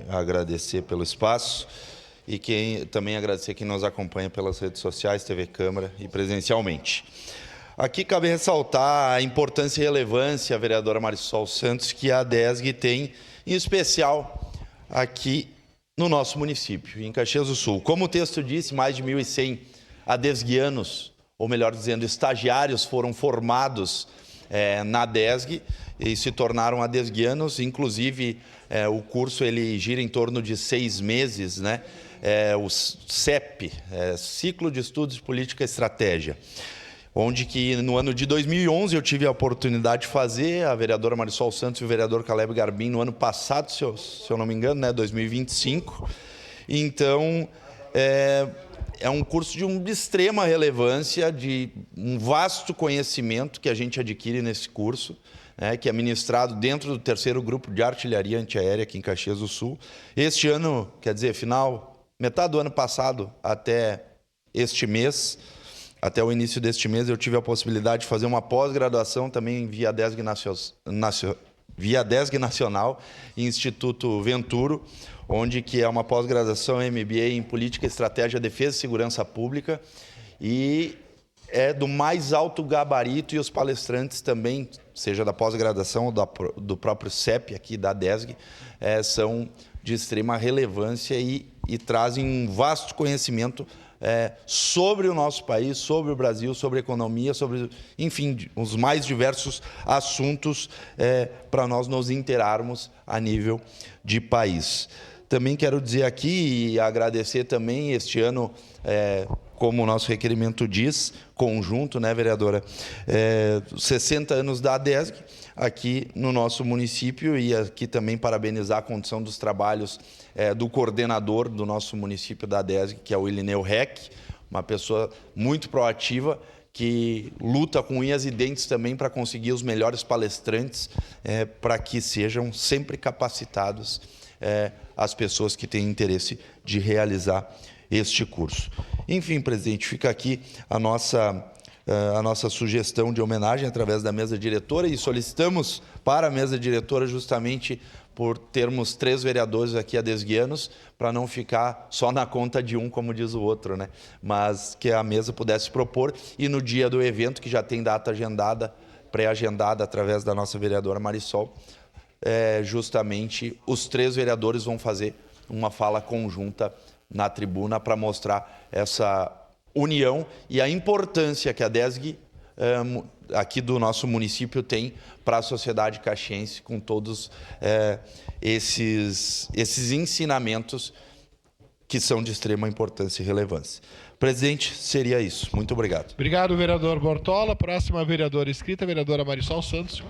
Agradecer pelo espaço e também agradecer quem nos acompanha pelas redes sociais, TV Câmara e presencialmente. Aqui cabe ressaltar a importância e relevância, a vereadora Marisol Santos, que a ADESG tem, em especial aqui no nosso município, em Caxias do Sul. Como o texto disse, mais de 1.100 adesguianos, ou melhor dizendo, estagiários foram formados na ADESG e se tornaram adesguianos. Inclusive, o curso ele gira em torno de 6 meses, né? O CEP, Ciclo de Estudos de Política e Estratégia, onde que no ano de 2011 eu tive a oportunidade de fazer, a vereadora Marisol Santos e o vereador Caleb Garbim no ano passado, se eu não me engano, né, 2025. Então, é um curso de extrema relevância, de um vasto conhecimento que a gente adquire nesse curso, que é ministrado dentro do 3º Grupo de Artilharia Antiaérea aqui em Caxias do Sul. Este ano, quer dizer, metade do ano passado até este mês, até o início deste mês, eu tive a possibilidade de fazer uma pós-graduação também via ADESG Nacional e Instituto Venturo, onde que é uma pós-graduação MBA em Política, Estratégia, Defesa e Segurança Pública, e é do mais alto gabarito, e os palestrantes também, seja da pós-graduação ou do próprio CEP aqui da ADESG, são de extrema relevância e trazem um vasto conhecimento sobre o nosso país, sobre o Brasil, sobre a economia, sobre, enfim, os mais diversos assuntos para nós nos inteirarmos a nível de país. Também quero dizer aqui e agradecer também este ano, como o nosso requerimento diz, conjunto, né, vereadora? 60 anos da ADESG aqui no nosso município, e aqui também parabenizar a condição dos trabalhos do coordenador do nosso município da ADESG, que é o Ilineu Reck, uma pessoa muito proativa, que luta com unhas e dentes também para conseguir os melhores palestrantes, para que sejam sempre capacitados as pessoas que têm interesse de realizar este curso. Enfim, presidente, fica aqui a nossa sugestão de homenagem através da mesa diretora, e solicitamos para a mesa diretora justamente por termos 3 vereadores aqui adesguianos, para não ficar só na conta de um, como diz o outro, né? Mas que a mesa pudesse propor, e no dia do evento, que já tem data agendada, pré-agendada através da nossa vereadora Marisol, justamente os 3 vereadores vão fazer uma fala conjunta na tribuna para mostrar essa união e a importância que a ADESG aqui do nosso município tem para a sociedade caxiense, com todos esses ensinamentos que são de extrema importância e relevância. Presidente, seria isso. Muito obrigado. Obrigado, vereador Bortola. Próxima vereadora inscrita, vereadora Marisol Santos.